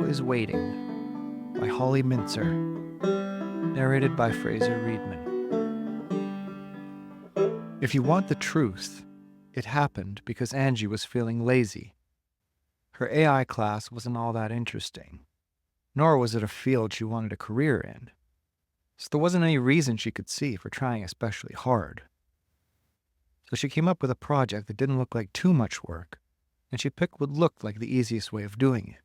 is Waiting by Holli Mintzer, narrated by Fraser Reedman. If you want the truth, it happened because Anji was feeling lazy. Her AI class wasn't all that interesting, nor was it a field she wanted a career in. So there wasn't any reason she could see for trying especially hard. So she came up with a project that didn't look like too much work, and she picked what looked like the easiest way of doing it.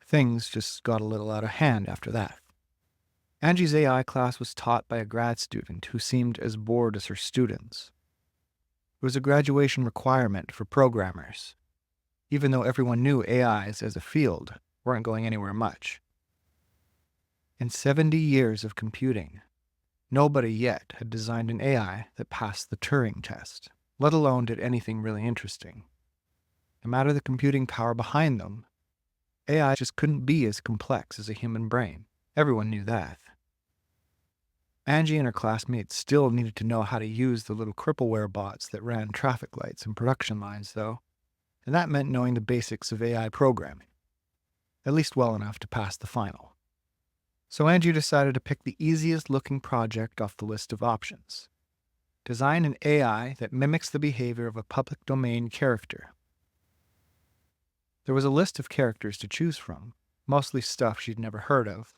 Things just got a little out of hand after that. Anji's AI class was taught by a grad student who seemed as bored as her students. It was a graduation requirement for programmers, even though everyone knew AIs as a field weren't going anywhere much. In 70 years of computing, nobody yet had designed an AI that passed the Turing test, let alone did anything really interesting. No matter the computing power behind them, AI just couldn't be as complex as a human brain. Everyone knew that. Anji and her classmates still needed to know how to use the little crippleware bots that ran traffic lights and production lines, though, and that meant knowing the basics of AI programming, at least well enough to pass the final. So Anji decided to pick the easiest looking project off the list of options. Design an AI that mimics the behavior of a public domain character. There was a list of characters to choose from, mostly stuff she'd never heard of.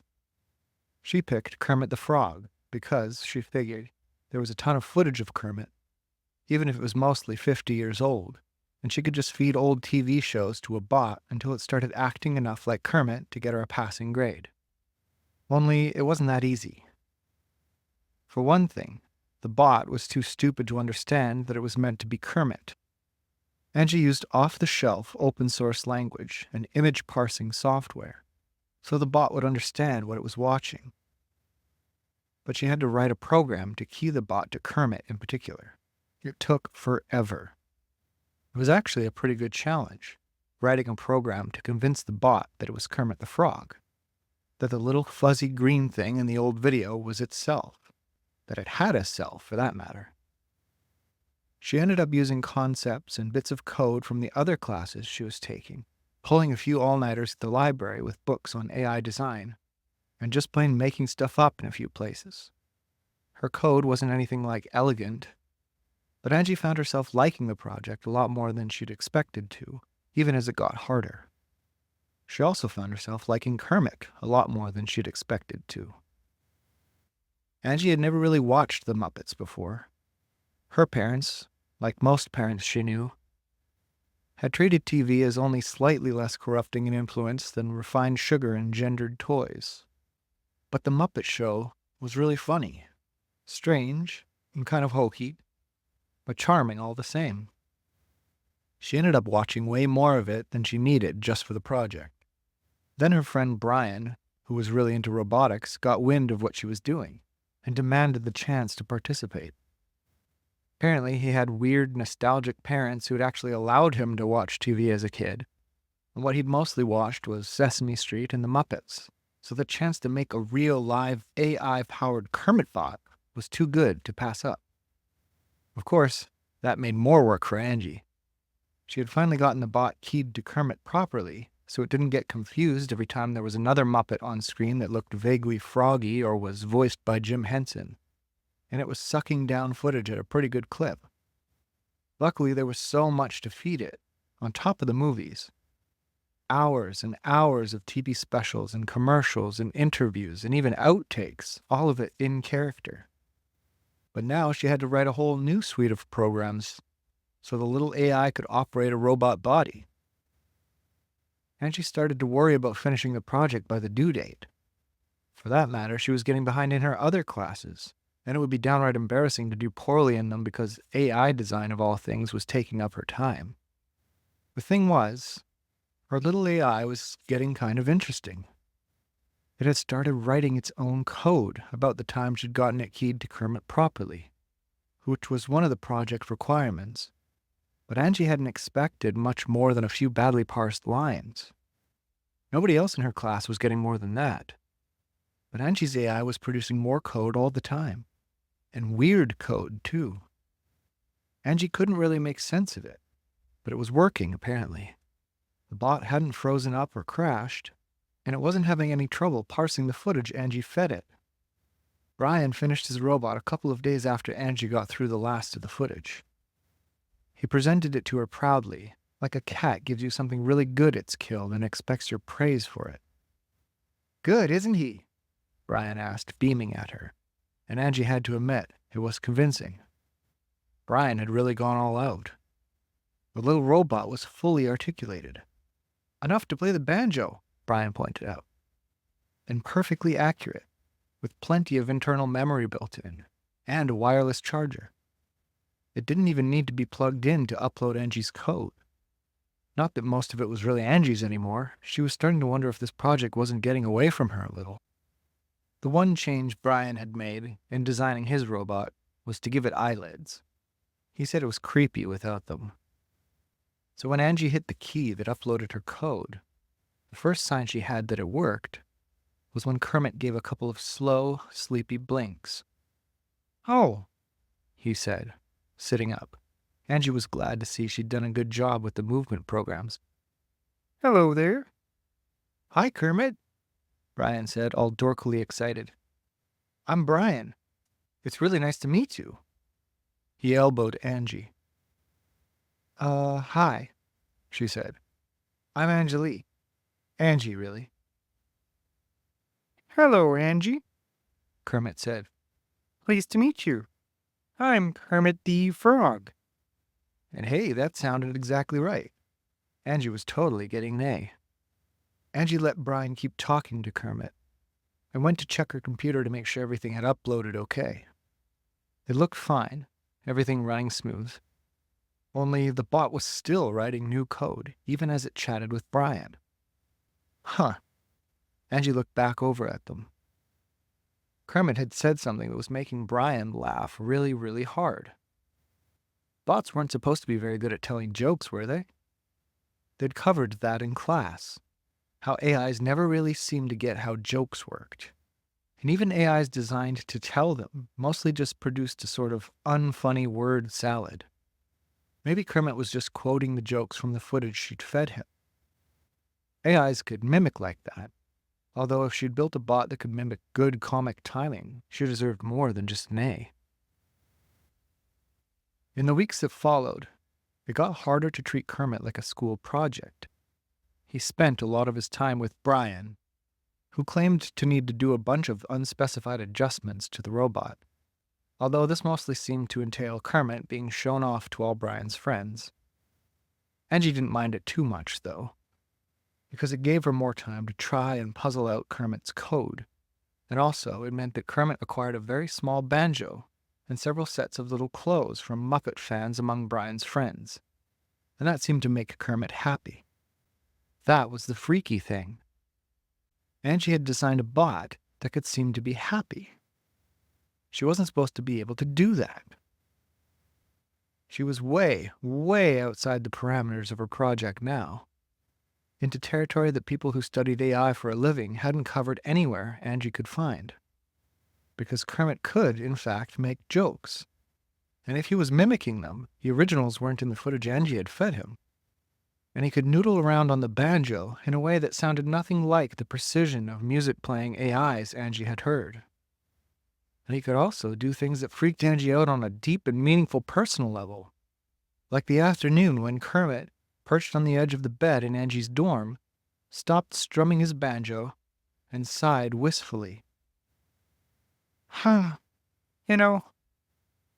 She picked Kermit the Frog because, she figured, there was a ton of footage of Kermit, even if it was mostly 50 years old, and she could just feed old TV shows to a bot until it started acting enough like Kermit to get her a passing grade. Only it wasn't that easy. For one thing, the bot was too stupid to understand that it was meant to be Kermit. Anji used off-the-shelf open-source language and image parsing software, so the bot would understand what it was watching. But she had to write a program to key the bot to Kermit in particular. It took forever. It was actually a pretty good challenge, writing a program to convince the bot that it was Kermit the Frog, that the little fuzzy green thing in the old video was itself, that it had a self for that matter. She ended up using concepts and bits of code from the other classes she was taking, pulling a few all-nighters at the library with books on AI design, and just plain making stuff up in a few places. Her code wasn't anything like elegant, but Anji found herself liking the project a lot more than she'd expected to, even as it got harder. She also found herself liking Kermit a lot more than she'd expected to. Anji had never really watched The Muppets before. Her parents, like most parents she knew, had treated TV as only slightly less corrupting an influence than refined sugar and gendered toys. But The Muppet Show was really funny, strange, and kind of hokey, but charming all the same. She ended up watching way more of it than she needed just for the project. Then her friend Brian, who was really into robotics, got wind of what she was doing and demanded the chance to participate. Apparently, he had weird, nostalgic parents who had actually allowed him to watch TV as a kid, and what he'd mostly watched was Sesame Street and the Muppets, so the chance to make a real live AI-powered Kermit bot was too good to pass up. Of course, that made more work for Anji. She had finally gotten the bot keyed to Kermit properly, so it didn't get confused every time there was another Muppet on screen that looked vaguely froggy or was voiced by Jim Henson, and it was sucking down footage at a pretty good clip. Luckily, there was so much to feed it, on top of the movies. Hours and hours of TV specials and commercials and interviews and even outtakes, all of it in character. But now she had to write a whole new suite of programs so the little AI could operate a robot body. And she started to worry about finishing the project by the due date. For that matter, she was getting behind in her other classes, and it would be downright embarrassing to do poorly in them because AI design of all things was taking up her time. The thing was, her little AI was getting kind of interesting. It had started writing its own code about the time she'd gotten it keyed to Kermit properly, which was one of the project requirements. But Anji hadn't expected much more than a few badly parsed lines. Nobody else in her class was getting more than that. But Anji's AI was producing more code all the time. And weird code, too. Anji couldn't really make sense of it, but it was working, apparently. The bot hadn't frozen up or crashed, and it wasn't having any trouble parsing the footage Anji fed it. Brian finished his robot a couple of days after Anji got through the last of the footage. He presented it to her proudly, like a cat gives you something really good it's killed and expects your praise for it. "Good, isn't he?" Brian asked, beaming at her, and Anji had to admit it was convincing. Brian had really gone all out. The little robot was fully articulated. "Enough to play the banjo," Brian pointed out, and perfectly accurate, with plenty of internal memory built in, and a wireless charger. It didn't even need to be plugged in to upload Anji's code. Not that most of it was really Anji's anymore. She was starting to wonder if this project wasn't getting away from her a little. The one change Brian had made in designing his robot was to give it eyelids. He said it was creepy without them. So when Anji hit the key that uploaded her code, the first sign she had that it worked was when Kermit gave a couple of slow, sleepy blinks. "Oh," he said, sitting up. Anji was glad to see she'd done a good job with the movement programs. "Hello there." "Hi, Kermit," Brian said, all dorkily excited. "I'm Brian. It's really nice to meet you." He elbowed Anji. Hi," she said. "I'm Anjali. Anji, really." "Hello, Anji," Kermit said. "Pleased to meet you. I'm Kermit the Frog." And hey, that sounded exactly right. Anji was totally getting an A. Anji let Brian keep talking to Kermit and went to check her computer to make sure everything had uploaded okay. It looked fine, everything running smooth. Only the bot was still writing new code, even as it chatted with Brian. Huh. Anji looked back over at them. Kermit had said something that was making Brian laugh really, really hard. Bots weren't supposed to be very good at telling jokes, were they? They'd covered that in class, how AIs never really seemed to get how jokes worked. And even AIs designed to tell them mostly just produced a sort of unfunny word salad. Maybe Kermit was just quoting the jokes from the footage she'd fed him. AIs could mimic like that, although if she'd built a bot that could mimic good comic timing, she deserved more than just an A. In the weeks that followed, it got harder to treat Kermit like a school project. He spent a lot of his time with Brian, who claimed to need to do a bunch of unspecified adjustments to the robot, although this mostly seemed to entail Kermit being shown off to all Brian's friends. Anji didn't mind it too much, though, because it gave her more time to try and puzzle out Kermit's code, and also it meant that Kermit acquired a very small banjo and several sets of little clothes from Muppet fans among Brian's friends, and that seemed to make Kermit happy. That was the freaky thing. Anji had designed a bot that could seem to be happy. She wasn't supposed to be able to do that. She was way, way outside the parameters of her project now, into territory that people who studied AI for a living hadn't covered anywhere Anji could find. Because Kermit could, in fact, make jokes. And if he was mimicking them, the originals weren't in the footage Anji had fed him. And he could noodle around on the banjo in a way that sounded nothing like the precision of music-playing AIs Anji had heard. And he could also do things that freaked Anji out on a deep and meaningful personal level. Like the afternoon when Kermit, perched on the edge of the bed in Anji's dorm, stopped strumming his banjo and sighed wistfully. "Huh, you know,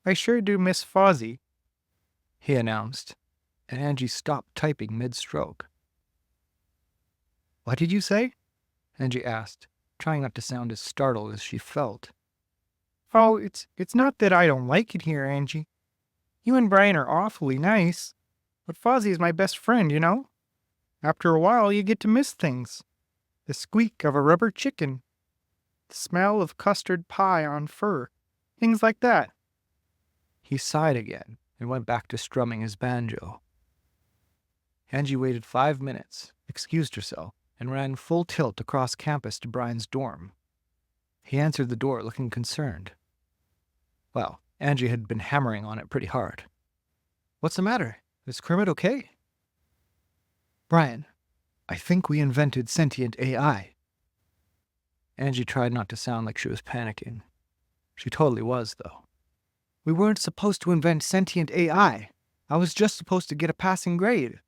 I sure do miss Fozzie," he announced, and Anji stopped typing mid-stroke. "What did you say?" Anji asked, trying not to sound as startled as she felt. "Oh, it's not that I don't like it here, Anji. You and Brian are awfully nice, but Fozzie is my best friend, you know? After a while, you get to miss things. The squeak of a rubber chicken, the smell of custard pie on fur, things like that." He sighed again and went back to strumming his banjo. Anji waited 5 minutes, excused herself, and ran full tilt across campus to Brian's dorm. He answered the door looking concerned. Well, Anji had been hammering on it pretty hard. "What's the matter? Is Kermit okay?" "Brian, I think we invented sentient AI," Anji tried not to sound like she was panicking. She totally was, though. We weren't supposed to invent sentient AI. I was just supposed to get a passing grade.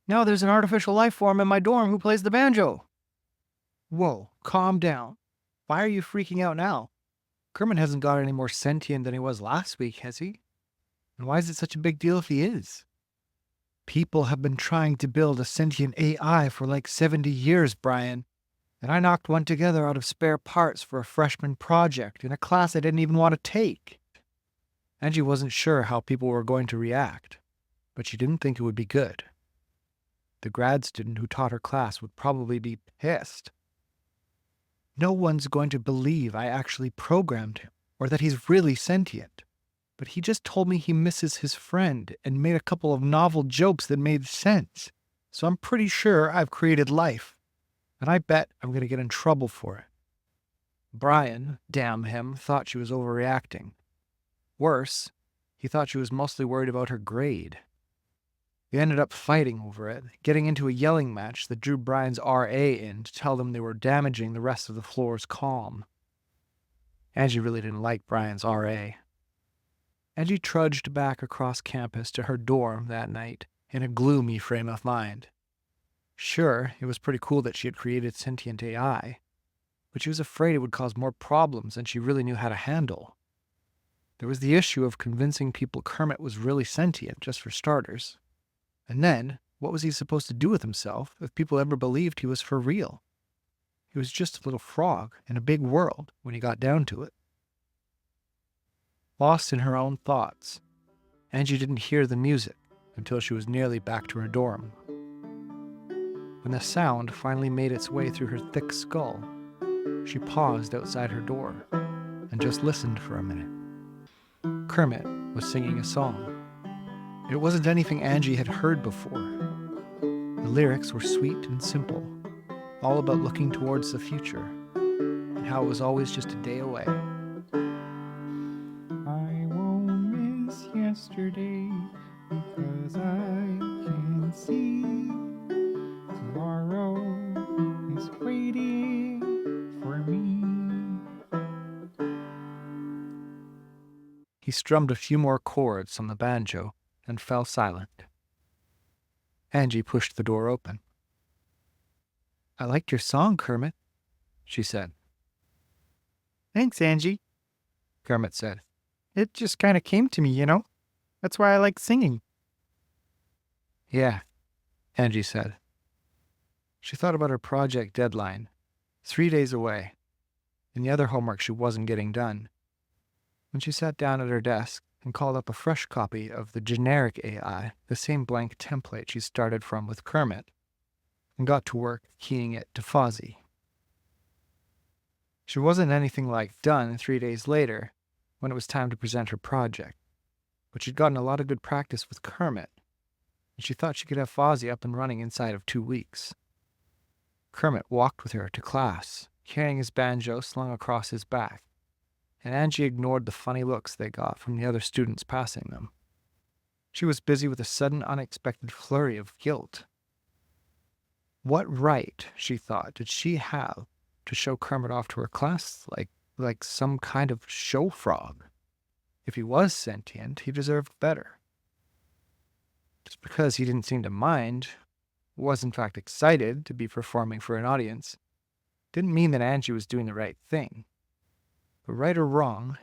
Now there's an artificial life form in my dorm who plays the banjo. Whoa, calm down. Why are you freaking out now? Kermit hasn't got any more sentient than he was last week, has he? And why is it such a big deal if he is? People have been trying to build a sentient AI for like 70 years, Brian. And I knocked one together out of spare parts for a freshman project in a class I didn't even want to take. Anji wasn't sure how people were going to react, but she didn't think it would be good. The grad student who taught her class would probably be pissed. No one's going to believe I actually programmed him, or that he's really sentient. But he just told me he misses his friend and made a couple of novel jokes that made sense. So I'm pretty sure I've created life. And I bet I'm going to get in trouble for it. Brian, damn him, thought she was overreacting. Worse, he thought she was mostly worried about her grade. They ended up fighting over it, getting into a yelling match that drew Brian's RA in to tell them they were damaging the rest of the floor's calm. Anji really didn't like Brian's RA. Anji trudged back across campus to her dorm that night in a gloomy frame of mind. Sure, it was pretty cool that she had created sentient AI, but she was afraid it would cause more problems than she really knew how to handle. There was the issue of convincing people Kermit was really sentient, just for starters. And then, what was he supposed to do with himself if people ever believed he was for real? He was just a little frog in a big world when he got down to it. Lost in her own thoughts, Anji didn't hear the music until she was nearly back to her dorm. When the sound finally made its way through her thick skull, she paused outside her door and just listened for a minute. Kermit was singing a song. It wasn't anything Anji had heard before. The lyrics were sweet and simple, all about looking towards the future and how it was always just a day away. I won't miss yesterday because I can see tomorrow is waiting for me. He strummed a few more chords on the banjo and fell silent. Anji pushed the door open. I liked your song, Kermit, she said. Thanks, Anji, Kermit said. It just kind of came to me, you know? That's why I like singing. Yeah, Anji said. She thought about her project deadline, 3 days away, and the other homework she wasn't getting done. When she sat down at her desk and called up a fresh copy of the generic AI, the same blank template she started from with Kermit, and got to work keying it to Fozzie. She wasn't anything like done 3 days later when it was time to present her project, but she'd gotten a lot of good practice with Kermit, and she thought she could have Fozzie up and running inside of 2 weeks. Kermit walked with her to class, carrying his banjo slung across his back, and Anji ignored the funny looks they got from the other students passing them. She was busy with a sudden, unexpected flurry of guilt. What right, she thought, did she have to show Kermit off to her class like some kind of show frog? If he was sentient, he deserved better. Just because he didn't seem to mind, was in fact excited to be performing for an audience, didn't mean that Anji was doing the right thing. But right or wrong,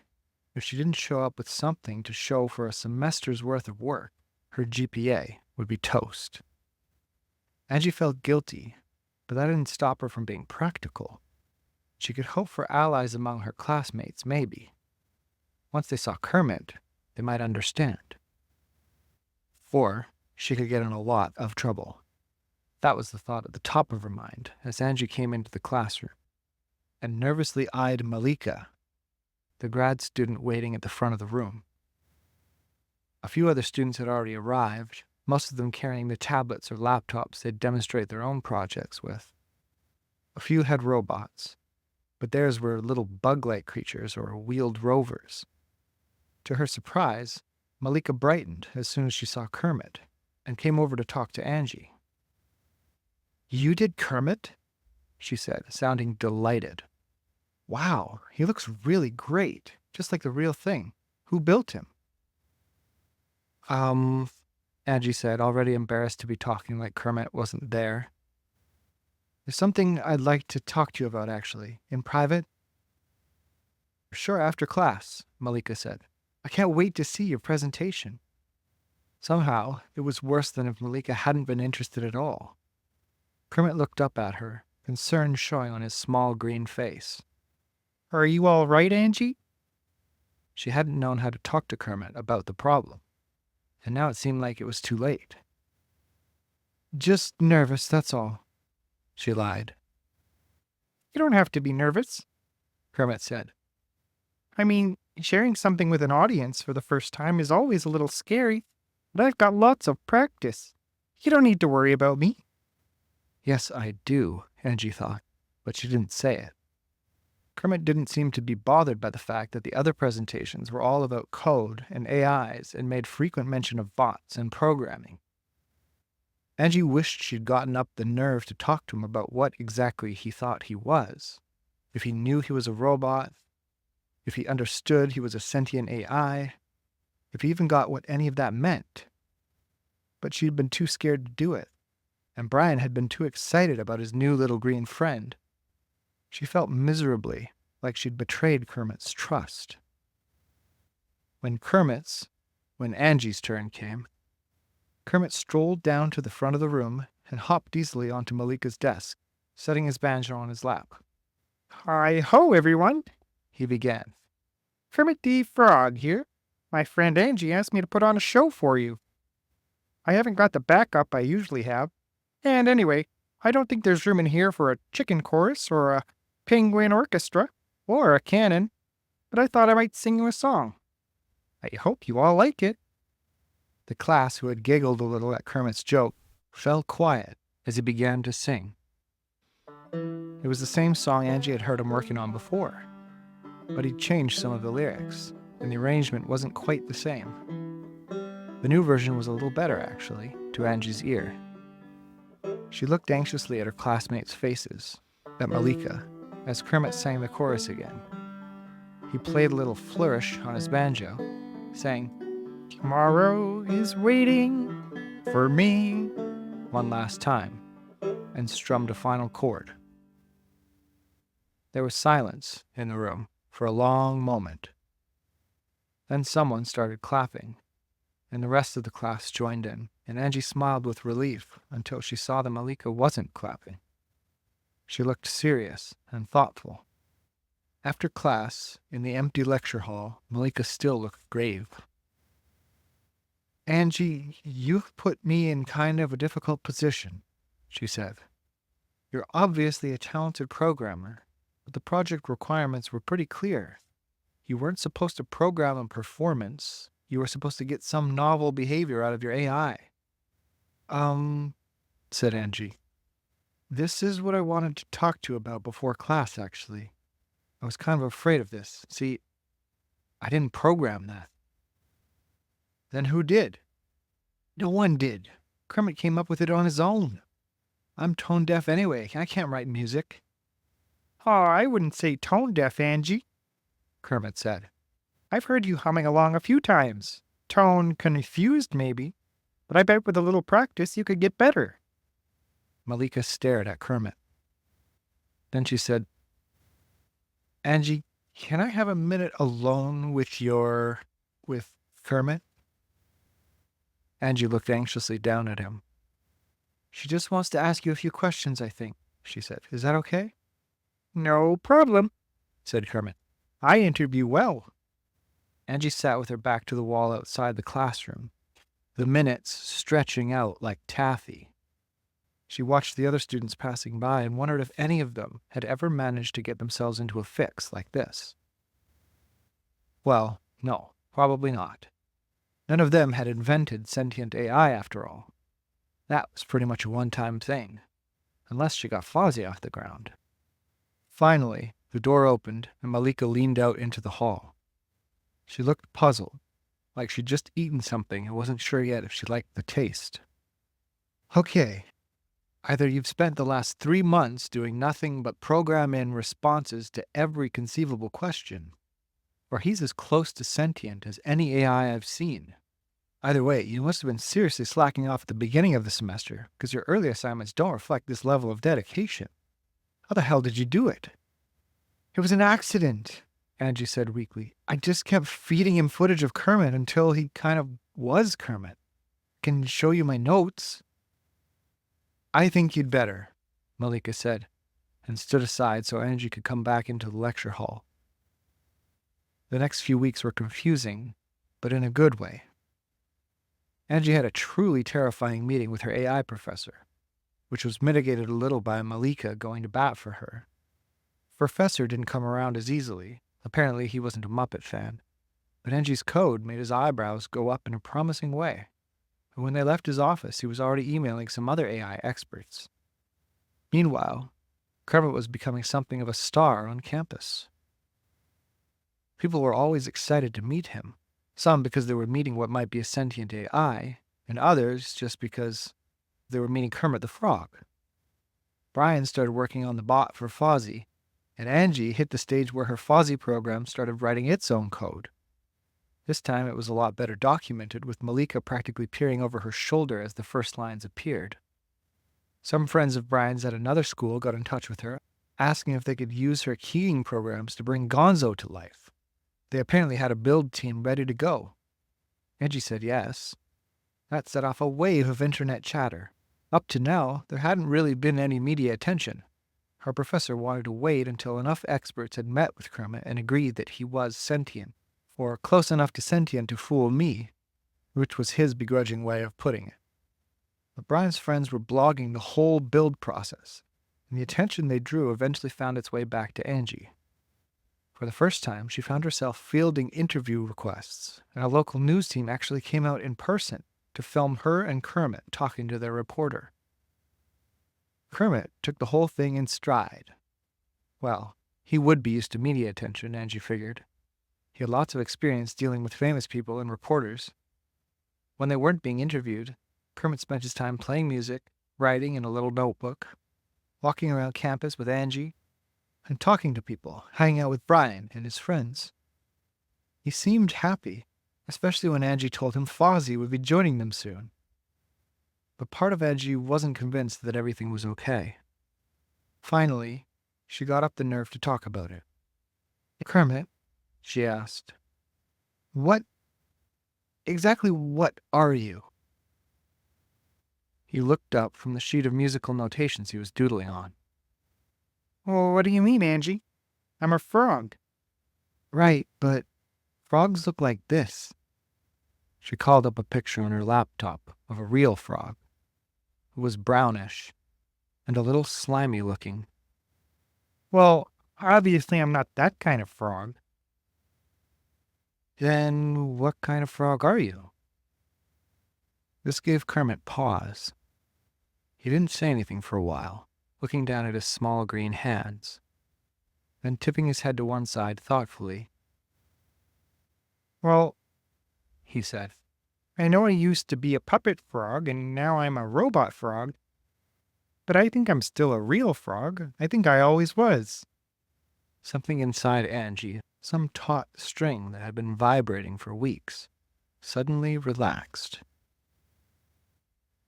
if she didn't show up with something to show for a semester's worth of work, her GPA would be toast. Anji felt guilty, but that didn't stop her from being practical. She could hope for allies among her classmates, maybe. Once they saw Kermit, they might understand. Or she could get in a lot of trouble. That was the thought at the top of her mind as Anji came into the classroom and nervously eyed Malika, the grad student waiting at the front of the room. A few other students had already arrived, most of them carrying the tablets or laptops they'd demonstrate their own projects with. A few had robots, but theirs were little bug-like creatures or wheeled rovers. To her surprise, Malika brightened as soon as she saw Kermit and came over to talk to Anji. You did Kermit? She said, sounding delighted. Wow, he looks really great, just like the real thing. Who built him? Um, Angie said, already embarrassed to be talking like Kermit wasn't there. There's something I'd like to talk to you about, actually, in private. Sure, after class, Malika said. I can't wait to see your presentation. Somehow, it was worse than if Malika hadn't been interested at all. Kermit looked up at her, concern showing on his small green face. Are you all right, Angie? She hadn't known how to talk to Kermit about the problem, and now it seemed like it was too late. Just nervous, that's all, she lied. You don't have to be nervous, Kermit said. I mean, sharing something with an audience for the first time is always a little scary, but I've got lots of practice. You don't need to worry about me. Yes, I do, Angie thought, but she didn't say it. Kermit didn't seem to be bothered by the fact that the other presentations were all about code and AIs and made frequent mention of bots and programming. Angie wished she'd gotten up the nerve to talk to him about what exactly he thought he was. If he knew he was a robot, if he understood he was a sentient AI, if he even got what any of that meant. But she'd been too scared to do it, and Brian had been too excited about his new little green friend. She felt miserably like she'd betrayed Kermit's trust. When Angie's turn came, Kermit strolled down to the front of the room and hopped easily onto Malika's desk, setting his banjo on his lap. Hi-ho, everyone, he began. Kermit the Frog here. My friend Angie asked me to put on a show for you. I haven't got the backup I usually have, and anyway, I don't think there's room in here for a chicken chorus or a penguin orchestra or a cannon, but I thought I might sing you a song. I hope you all like it. The class, who had giggled a little at Kermit's joke, fell quiet as he began to sing. It was the same song Angie had heard him working on before, but he'd changed some of the lyrics, and the arrangement wasn't quite the same. The new version was a little better, actually, to Angie's ear. She looked anxiously at her classmates' faces, at Malika, as Kermit sang the chorus again. He played a little flourish on his banjo, saying, "Tomorrow is waiting for me," one last time, and strummed a final chord. There was silence in the room for a long moment. Then someone started clapping, and the rest of the class joined in, and Angie smiled with relief until she saw that Malika wasn't clapping. She looked serious and thoughtful. After class, in the empty lecture hall, Malika still looked grave. Angie, you've put me in kind of a difficult position, she said. You're obviously a talented programmer, but the project requirements were pretty clear. You weren't supposed to program a performance. You were supposed to get some novel behavior out of your AI. Said Angie. This is what I wanted to talk to you about before class, actually. I was kind of afraid of this. See, I didn't program that. Then who did? No one did. Kermit came up with it on his own. I'm tone deaf anyway. I can't write music. Oh, I wouldn't say tone deaf, Angie, Kermit said. I've heard you humming along a few times. Tone confused, maybe, but I bet with a little practice you could get better. Malika stared at Kermit. Then she said, Angie, can I have a minute alone with Kermit? Angie looked anxiously down at him. She just wants to ask you a few questions, I think, she said. Is that okay? No problem, said Kermit. I interview well. Angie sat with her back to the wall outside the classroom, the minutes stretching out like taffy. She watched the other students passing by and wondered if any of them had ever managed to get themselves into a fix like this. Well, no, probably not. None of them had invented sentient AI after all. That was pretty much a one-time thing, unless she got Fozzie off the ground. Finally, the door opened and Malika leaned out into the hall. She looked puzzled, like she'd just eaten something and wasn't sure yet if she liked the taste. Okay, Either you've spent the last 3 months doing nothing but program in responses to every conceivable question, or he's as close to sentient as any AI I've seen. Either way, you must have been seriously slacking off at the beginning of the semester, because your early assignments don't reflect this level of dedication. How the hell did you do it? It was an accident, Anji said weakly. I just kept feeding him footage of Kermit until he kind of was Kermit. Can show you my notes. I think you'd better, Malika said, and stood aside so Anji could come back into the lecture hall. The next few weeks were confusing, but in a good way. Anji had a truly terrifying meeting with her AI professor, which was mitigated a little by Malika going to bat for her. Professor didn't come around as easily. Apparently he wasn't a Muppet fan. But Anji's code made his eyebrows go up in a promising way. And when they left his office, he was already emailing some other AI experts. Meanwhile, Kermit was becoming something of a star on campus. People were always excited to meet him, some because they were meeting what might be a sentient AI, and others just because they were meeting Kermit the Frog. Brian started working on the bot for Fozzie, and Anji hit the stage where her Fozzie program started writing its own code. This time it was a lot better documented, with Malika practically peering over her shoulder as the first lines appeared. Some friends of Brian's at another school got in touch with her, asking if they could use her keying programs to bring Gonzo to life. They apparently had a build team ready to go. Anji said yes. That set off a wave of internet chatter. Up to now, there hadn't really been any media attention. Her professor wanted to wait until enough experts had met with Kermit and agreed that he was sentient, or close enough to sentient to fool me, which was his begrudging way of putting it. But Brian's friends were blogging the whole build process, and the attention they drew eventually found its way back to Anji. For the first time, she found herself fielding interview requests, and a local news team actually came out in person to film her and Kermit talking to their reporter. Kermit took the whole thing in stride. Well, he would be used to media attention, Anji figured. He had lots of experience dealing with famous people and reporters. When they weren't being interviewed, Kermit spent his time playing music, writing in a little notebook, walking around campus with Anji, and talking to people, hanging out with Brian and his friends. He seemed happy, especially when Anji told him Fozzie would be joining them soon. But part of Anji wasn't convinced that everything was okay. Finally, she got up the nerve to talk about it. Kermit, she asked, exactly what are you? He looked up from the sheet of musical notations he was doodling on. Well, what do you mean, Anji? I'm a frog. Right, but frogs look like this. She called up a picture on her laptop of a real frog. It was brownish and a little slimy looking. Well, obviously I'm not that kind of frog. Then what kind of frog are you? This gave Kermit pause. He didn't say anything for a while, looking down at his small green hands, then tipping his head to one side thoughtfully. Well, He said, I know I used to be a puppet frog and now I'm a robot frog, but I think I'm still a real frog. I think I always was. Something inside Anji, some taut string that had been vibrating for weeks, suddenly relaxed.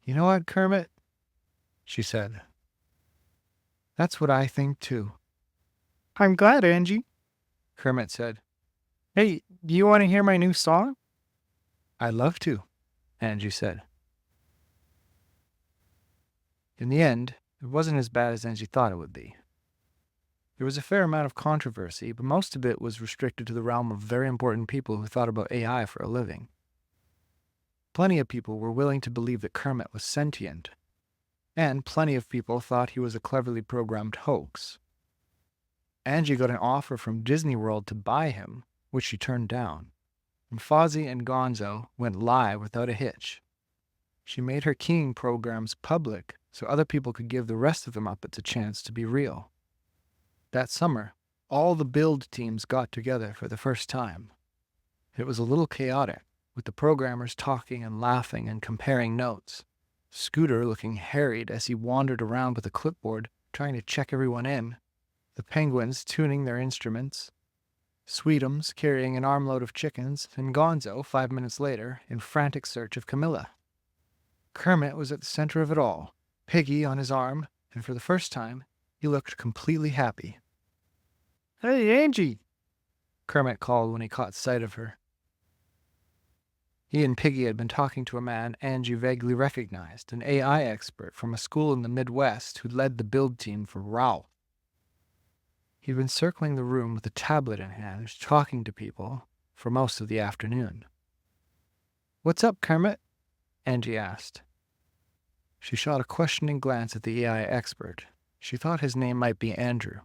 You know what, Kermit? She said. That's what I think too. I'm glad, Anji. Kermit said. Hey, do you want to hear my new song? I'd love to, Anji said. In the end, it wasn't as bad as Anji thought it would be. There was a fair amount of controversy, but most of it was restricted to the realm of very important people who thought about AI for a living. Plenty of people were willing to believe that Kermit was sentient, and plenty of people thought he was a cleverly programmed hoax. Anji got an offer from Disney World to buy him, which she turned down, and Fozzie and Gonzo went live without a hitch. She made her keying programs public so other people could give the rest of the Muppets a chance to be real. That summer, all the build teams got together for the first time. It was a little chaotic, with the programmers talking and laughing and comparing notes, Scooter looking harried as he wandered around with a clipboard, trying to check everyone in, the penguins tuning their instruments, Sweetums carrying an armload of chickens, and Gonzo, 5 minutes later, in frantic search of Camilla. Kermit was at the center of it all, Piggy on his arm, and for the first time, he looked completely happy. Hey, Anji! Kermit called when he caught sight of her. He and Piggy had been talking to a man Anji vaguely recognized, an AI expert from a school in the Midwest who led the build team for RAW. He'd been circling the room with a tablet in hand, talking to people for most of the afternoon. "What's up, Kermit?" Anji asked. She shot a questioning glance at the AI expert. She thought his name might be Andrew.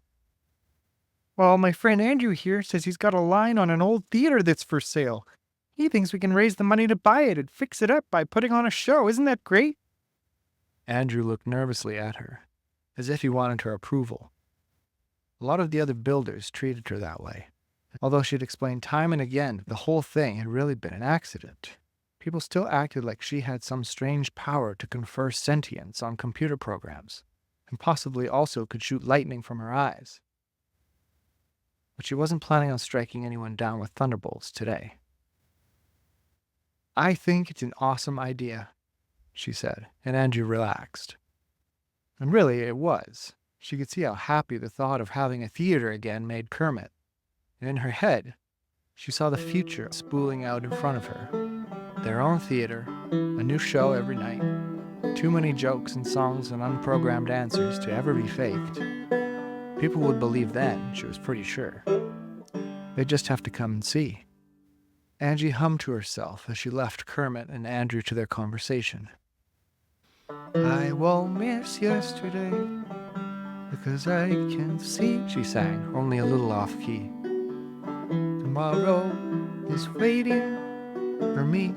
Well, my friend Andrew here says he's got a line on an old theater that's for sale. He thinks we can raise the money to buy it and fix it up by putting on a show. Isn't that great? Andrew looked nervously at her, as if he wanted her approval. A lot of the other builders treated her that way. Although she'd explained time and again that the whole thing had really been an accident, people still acted like she had some strange power to confer sentience on computer programs, and possibly also could shoot lightning from her eyes. But she wasn't planning on striking anyone down with thunderbolts today. "I think it's an awesome idea," she said, and Anji relaxed. And really, it was. She could see how happy the thought of having a theater again made Kermit. And in her head, she saw the future spooling out in front of her. Their own theater, a new show every night, too many jokes and songs and unprogrammed answers to ever be faked. People would believe then, she was pretty sure. They'd just have to come and see. Anji hummed to herself as she left Kermit and Andrew to their conversation. "I won't miss yesterday, because I can see," she sang, only a little off key. "Tomorrow is waiting for me."